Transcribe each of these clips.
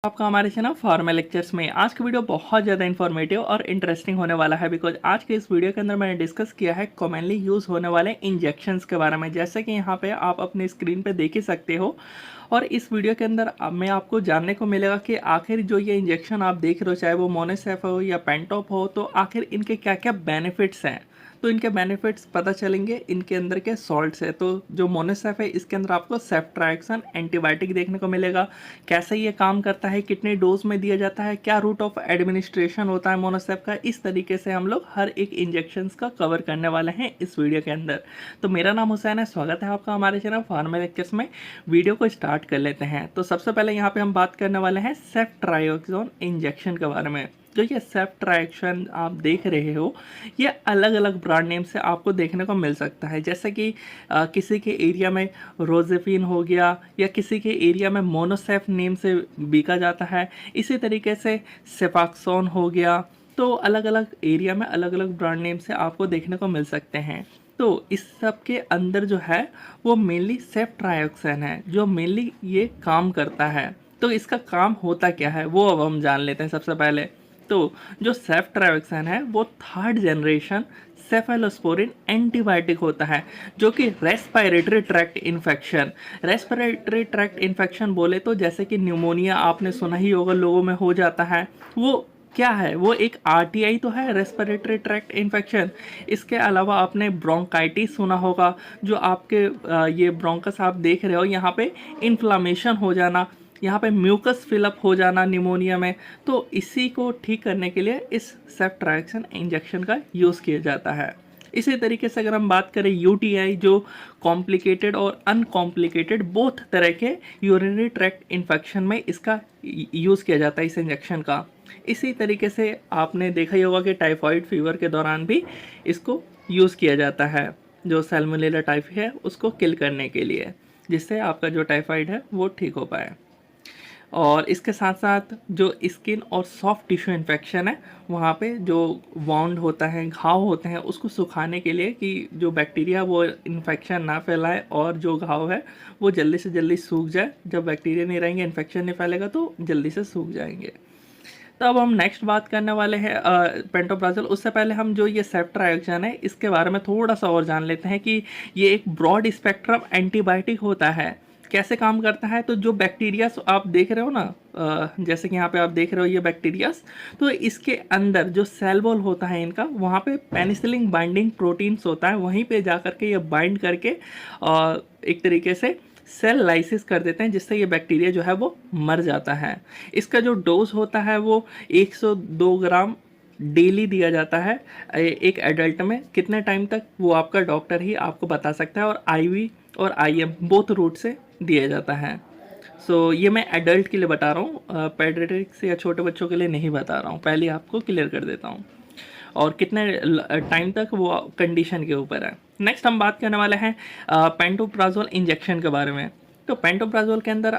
आपका हमारे channel pharma lectures में आज का वीडियो बहुत ज़्यादा इन्फॉर्मेटिव और इंटरेस्टिंग होने वाला है। बिकॉज आज के इस वीडियो के अंदर मैंने डिस्कस किया है कॉमनली यूज़ होने वाले इंजेक्शंस के बारे में, जैसे कि यहाँ पे आप अपनी स्क्रीन पे देख ही सकते हो। और इस वीडियो के अंदर मैं आपको जानने को मिलेगा कि आखिर जो ये इंजेक्शन आप देख रहे हो, चाहे वो मोनोसेफ हो या पेंटॉप हो, तो आखिर इनके क्या क्या बेनिफिट्स हैं। तो इनके बेनिफिट्स पता चलेंगे इनके अंदर के सॉल्ट्स है। तो जो मोनोसेफ है इसके अंदर आपको सेफ्ट्राइक्सन एंटीबायोटिक देखने को मिलेगा। कैसे ये काम करता है, कितने डोज में दिया जाता है, क्या रूट ऑफ एडमिनिस्ट्रेशन होता है मोनोसेफ का, इस तरीके से हम लोग हर एक इंजेक्शन का कवर करने वाले हैं इस वीडियो के अंदर। तो मेरा नाम हुसैन है, स्वागत है आपका हमारे चैनल फार्मा लेक्चर्स में। वीडियो को स्टार्ट कर लेते हैं। तो सबसे पहले यहाँ पे हम बात करने वाले हैं सेफ्ट्राइक्सन इंजेक्शन के बारे में। जो ये सेफ्ट्राइक्सन आप देख रहे हो, ये अलग अलग ब्रांड नेम से आपको देखने को मिल सकता है। जैसे कि किसी के एरिया में रोजेफिन हो गया, या किसी के एरिया में मोनोसेफ नेम से बिका जाता है। इसी तरीके से सेफाक्सोन हो गया। तो अलग अलग एरिया में अलग अलग ब्रांड नेम से आपको देखने को मिल सकते हैं। तो इस सब के अंदर जो है वो मेनली सेफ्ट्राइक्सन है जो मेनली ये काम करता है। तो इसका काम होता क्या है वो अब हम जान लेते हैं सबसे पहले। तो जो सेफ्ट्राइक्सन है वो थर्ड जनरेशन सेफेलोस्पोरिन एंटीबायोटिक होता है, जो कि रेस्पिरेटरी ट्रैक्ट इन्फेक्शन बोले तो जैसे कि न्यूमोनिया आपने सुना ही होगा लोगों में हो जाता है। वो क्या है, वो एक आरटीआई तो है, रेस्पिरेटरी ट्रैक्ट इन्फेक्शन। इसके अलावा आपने ब्रोंकाइटिस सुना होगा, जो आपके ये ब्रोंकस आप देख रहे हो यहाँ पे इन्फ्लामेशन हो जाना, यहाँ पे म्यूकस फिलअप हो जाना निमोनिया में। तो इसी को ठीक करने के लिए इस सेफ्ट्राइक्सन इंजेक्शन का यूज़ किया जाता है। इसी तरीके से अगर हम बात करें यूटीआई, जो कॉम्प्लिकेटेड और अनकॉम्प्लिकेटेड बोथ तरह के यूरिनरी ट्रैक्ट इन्फेक्शन में इसका यूज़ किया जाता है इस इंजेक्शन का। इसी तरीके से आपने देखा ही होगा कि टाइफाइड फीवर के दौरान भी इसको यूज़ किया जाता है, जो सैल्मोनेला टाइफी है उसको किल करने के लिए, जिससे आपका जो टाइफाइड है वो ठीक हो पाए। और इसके साथ साथ जो स्किन और सॉफ्ट टिश्यू इन्फेक्शन है, वहाँ पे जो वाउंड होता है, घाव होते हैं, उसको सुखाने के लिए कि जो बैक्टीरिया वो इन्फेक्शन ना फैलाए और जो घाव है वो जल्दी से जल्दी सूख जाए। जब बैक्टीरिया नहीं रहेंगे, इन्फेक्शन नहीं फैलेगा तो जल्दी से सूख जाएंगे। तो अब हम नेक्स्ट बात करने वाले हैं पेंटोप्राजोल। उससे पहले हम जो ये सेफ्ट्राइक्सन है इसके बारे में थोड़ा सा और जान लेते हैं कि ये एक ब्रॉड स्पेक्ट्रम एंटीबायोटिक होता है। कैसे काम करता है, तो जो बैक्टीरियास आप देख रहे हो ना, जैसे कि यहाँ पे आप देख रहे हो ये बैक्टीरियास, तो इसके अंदर जो सेल वॉल होता है इनका, वहाँ पे पेनिसिलिन बाइंडिंग प्रोटीन्स होता है, वहीं पे जा करके ये बाइंड करके एक तरीके से सेल लाइसिस कर देते हैं, जिससे ये बैक्टीरिया जो है वो मर जाता है। इसका जो डोज होता है वो 102 ग्राम डेली दिया जाता है एक एडल्ट में। कितने टाइम तक वो आपका डॉक्टर ही आपको बता सकता है, और आईवी और आईएम बोथ रूट से दिया जाता है। ये मैं एडल्ट के लिए बता रहा हूँ, पेडियाट्रिक्स या छोटे बच्चों के लिए नहीं बता रहा हूँ, पहले आपको क्लियर कर देता हूँ। और कितने टाइम तक वो कंडीशन के ऊपर है। नेक्स्ट हम बात करने वाले हैं पेंटोप्राजोल इंजेक्शन के बारे में। तो पेंटोप्राजोल के अंदर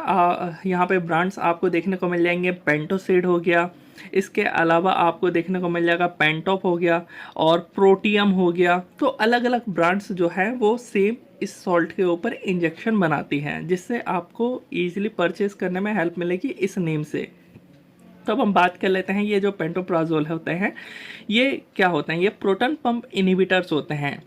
यहाँ पे ब्रांड्स आपको देखने को मिल जाएंगे। पेंटोसिड हो गया, इसके अलावा आपको देखने को मिल जाएगा पेंटॉप हो गया और प्रोटियम हो गया। तो अलग अलग ब्रांड्स जो है वो सेम इस सॉल्ट के ऊपर इंजेक्शन बनाती हैं, जिससे आपको ईजिली परचेज करने में हेल्प मिलेगी इस नेम से। तो अब हम बात कर लेते हैं ये जो पेंटोप्राजोल होते हैं ये क्या होते हैं। ये प्रोटॉन पंप इनहिबिटर्स होते हैं।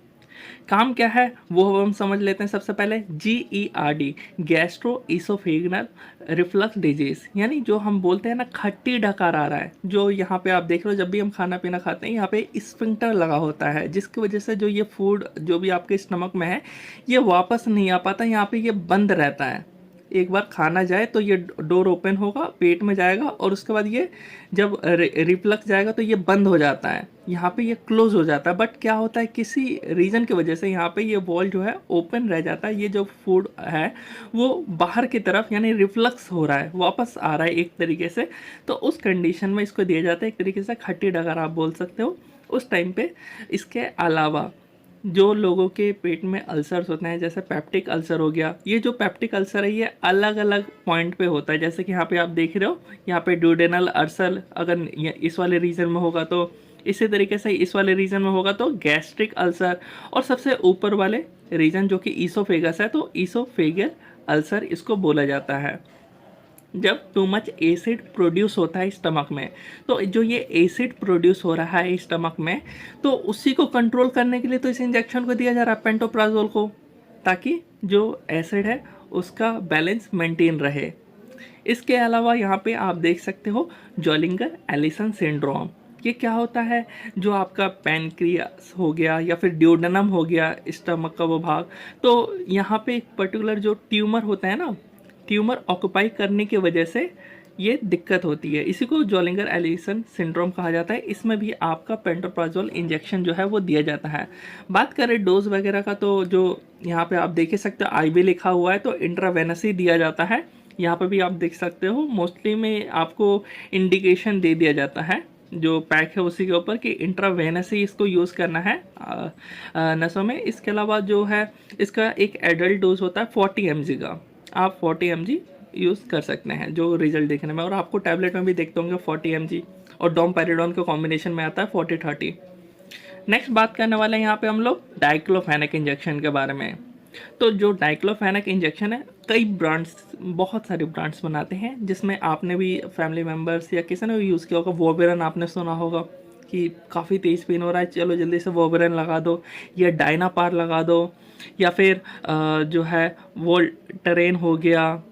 काम क्या है वो हम समझ लेते हैं। सबसे पहले GERD, गैस्ट्रो इसोफेगनल रिफ्लक्स डिजीज, यानी जो हम बोलते हैं ना खट्टी डकार आ रहा है, जो यहाँ पे आप देख रहे हो जब भी हम खाना पीना खाते हैं यहाँ पे स्फिंक्टर लगा होता है, जिसकी वजह से जो ये फूड जो भी आपके स्टमक में है ये वापस नहीं आ पाता, यहाँ पे ये बंद रहता है। एक बार खाना जाए तो ये डोर ओपन होगा, पेट में जाएगा, और उसके बाद ये जब रिफ्लक्स जाएगा तो ये बंद हो जाता है, यहाँ पे ये क्लोज हो जाता है। बट क्या होता है, किसी रीज़न की वजह से यहाँ पे ये वॉल जो है ओपन रह जाता है। ये जो फूड है वो बाहर की तरफ, यानी रिफ्लक्स हो रहा है, वापस आ रहा है एक तरीके से। तो उस कंडीशन में इसको दिया जाता है, एक तरीके से खट्टी डगर आप बोल सकते हो उस टाइम पे। इसके अलावा जो लोगों के पेट में अल्सर्स होते हैं, जैसे पेप्टिक अल्सर हो गया, ये जो पेप्टिक अल्सर है ये अलग अलग पॉइंट पे होता है। जैसे कि यहाँ पे आप देख रहे हो, यहाँ पे ड्यूडेनल अल्सर अगर इस वाले रीजन में होगा तो, इसी तरीके से इस वाले रीजन में होगा तो गैस्ट्रिक अल्सर, और सबसे ऊपर वाले रीजन जो कि ईसोफेगस है तो ईसोफेगल अल्सर इसको बोला जाता है। जब टू मच एसिड प्रोड्यूस होता है स्टमक में, तो जो ये एसिड प्रोड्यूस हो रहा है स्टमक में, तो उसी को कंट्रोल करने के लिए तो इस इंजेक्शन को दिया जा रहा है पेंटोप्राजोल को, ताकि जो एसिड है उसका बैलेंस मेंटेन रहे। इसके अलावा यहाँ पे आप देख सकते हो जॉलिंगर एलिसन सिंड्रोम। ये क्या होता है, जो आपका पैनक्रियास हो गया या फिर ड्यूडेनम हो गया, स्टमक का वो भाग, तो यहाँ पे एक पर्टिकुलर जो ट्यूमर होता है ना, ट्यूमर ऑक्यूपाई करने की वजह से ये दिक्कत होती है। इसी को जॉलिंगर एलिसन सिंड्रोम कहा जाता है। इसमें भी आपका पेंटोप्राजोल इंजेक्शन जो है वो दिया जाता है। बात करें डोज वगैरह का, तो जो यहाँ पे आप देख ही सकते हो आईवी लिखा हुआ है, तो इंट्रावेनस ही दिया जाता है। यहाँ पे भी आप देख सकते हो मोस्टली में आपको इंडिकेशन दे दिया जाता है जो पैक है उसी के ऊपर कि इंट्रावेनस ही इसको यूज़ करना है नसों में। इसके अलावा जो है इसका एक एडल्ट डोज होता है 40 mg का, आप 40 mg यूज़ कर सकते हैं जो रिजल्ट देखने में, और आपको टैबलेट में भी देखते होंगे 40 mg, और डोमपेरिडोन के कॉम्बिनेशन में आता है 40-30। नेक्स्ट बात करने वाले हैं यहाँ पे हम लोग डाइक्लोफेनेक इंजेक्शन के बारे में। तो जो डाइक्लोफेनेक इंजेक्शन है, कई ब्रांड्स, बहुत सारे ब्रांड्स बनाते हैं, जिसमें आपने भी फैमिली मेम्बर्स या किसी ने भी यूज़ किया होगा। वोबेरन आपने सुना होगा कि काफ़ी तेज़ पेन हो रहा है, चलो जल्दी से वोबेरन लगा दो, या डायनापार लगा दो, या फिर जो है वोल्टरेन हो गया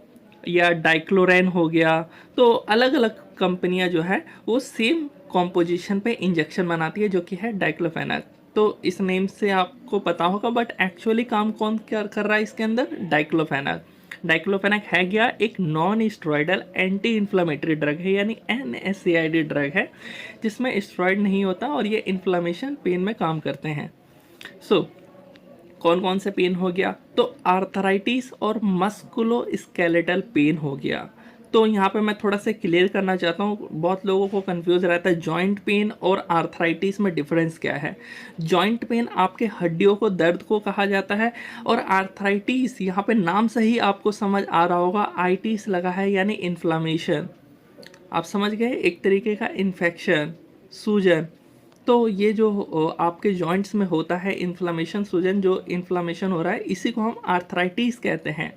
या डाइक्लोरेन हो गया। तो अलग अलग कंपनियां जो है वो सेम कॉम्पोजिशन पे इंजेक्शन बनाती है जो कि है डाइक्लोफेनेक। तो इस नेम से आपको पता होगा, बट एक्चुअली काम कौन क्या कर रहा है इसके अंदर, डाइक्लोफेनेक। डाइक्लोफेनेक है क्या, एक non steroidal anti inflammatory drug है, यानी NSAID ड्रग है, जिसमें स्टेरॉयड नहीं होता और ये इन्फ्लामेशन पेन में काम करते हैं। सो कौन कौन से पेन हो गया, तो आर्थराइटिस और मस्कुलो स्केलेटल पेन हो गया। तो यहाँ पे मैं थोड़ा सा क्लियर करना चाहता हूँ, बहुत लोगों को कंफ्यूज रहता है जॉइंट पेन और आर्थराइटिस में डिफरेंस क्या है। जॉइंट पेन आपके हड्डियों को दर्द को कहा जाता है, और आर्थराइटिस यहाँ पे नाम से ही आपको समझ आ रहा होगा, आइटिस लगा है यानी इन्फ्लामेशन, आप समझ गए, एक तरीके का इन्फेक्शन, सूजन। तो ये जो आपके जॉइंट्स में होता है इन्फ्लामेशन, सूजन, जो इन्फ्लामेशन हो रहा है, इसी को हम आर्थराइटिस कहते हैं।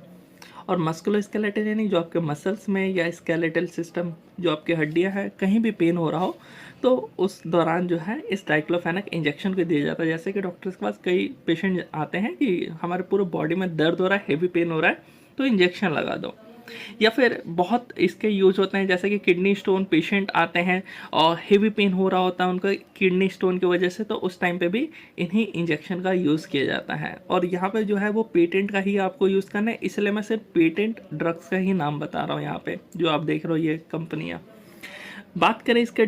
और मस्कुलोस्केलेटल यानी जो आपके मसल्स में या स्केलेटल सिस्टम जो आपकी हड्डियां हैं कहीं भी पेन हो रहा हो, तो उस दौरान जो है इस डाइक्लोफेनेक इंजेक्शन को दिया जाता है। जैसे कि डॉक्टर्स के पास कई पेशेंट आते हैं कि हमारे पूरे बॉडी में दर्द हो रहा है, हेवी पेन हो रहा है, तो इंजेक्शन लगा दो। या फिर बहुत इसके यूज होते हैं, जैसे कि किडनी स्टोन पेशेंट आते हैं और हेवी पेन हो रहा होता है उनका किडनी स्टोन की वजह से, तो उस टाइम पे भी इन्हीं इंजेक्शन का यूज़ किया जाता है। और यहाँ पे जो है वो पेटेंट का ही आपको यूज़ करना है, इसलिए मैं सिर्फ पेटेंट ड्रग्स का ही नाम बता रहा हूँ यहाँ पे जो आप देख रहे हो ये कंपनियाँ। बात करें इसके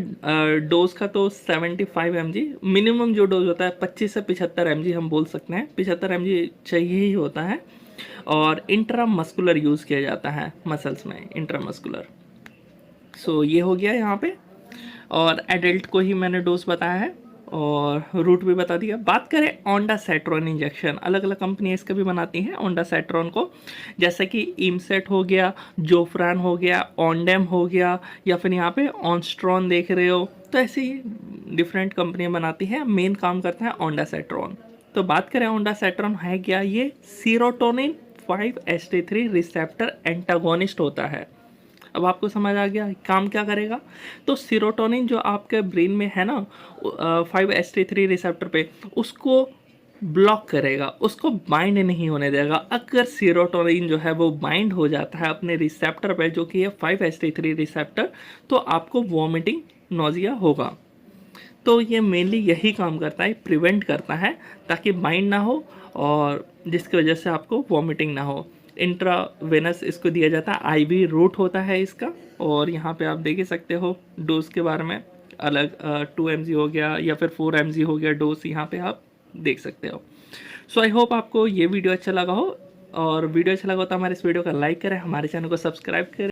डोज का, तो 75 mg मिनिमम जो डोज होता है, 25 से 75 mg हम बोल सकते हैं, 75 mg चाहिए ही होता है। और इंट्रामस्कुलर यूज़ किया जाता है मसल्स में, इंट्रामस्कुलर। सो ये हो गया यहाँ पे, और एडल्ट को ही मैंने डोज बताया है और रूट भी बता दिया। बात करें ओंडासेट्रोन इंजेक्शन, अलग अलग कंपनी इसका भी बनाती हैं ओंडासेट्रोन को, जैसे कि इमसेट हो गया, जोफ्रान हो गया, ऑनडेम हो गया, या फिर यहाँ पे ऑनस्ट्रॉन देख रहे हो। तो ऐसी डिफरेंट कंपनियाँ बनाती हैं, मेन काम करता है ओंडासेट्रोन। तो बात करें ओंडासेट्रोन है क्या, ये सीरोटोनिन 5-HT3 रिसेप्टर एंटागोनिस्ट होता है। अब आपको समझ आ गया काम क्या करेगा। तो सीरोटोनिन जो आपके ब्रेन में है ना 5-HT3 रिसेप्टर पे, उसको ब्लॉक करेगा, उसको बाइंड नहीं होने देगा। अगर सीरोटोनिन जो है वो बाइंड हो जाता है अपने रिसेप्टर पे जो कि है 5-HT3 रिसेप्टर, तो आपको वॉमिटिंग, नोजिया होगा। तो ये मेनली यही काम करता है, प्रिवेंट करता है ताकि बाइंड ना हो और जिसकी वजह से आपको वॉमिटिंग ना हो। इंट्रावेनस इसको दिया जाता है, आईवी रूट होता है इसका। और यहाँ पे आप देख ही सकते हो डोज के बारे में, अलग 2 mg हो गया या फिर 4 mg हो गया डोज, यहाँ पे आप देख सकते हो। सो आई होप आपको ये वीडियो अच्छा लगा हो, और वीडियो अच्छा लगा हो तो हमारे इस वीडियो का लाइक करें, हमारे चैनल को सब्सक्राइब करें।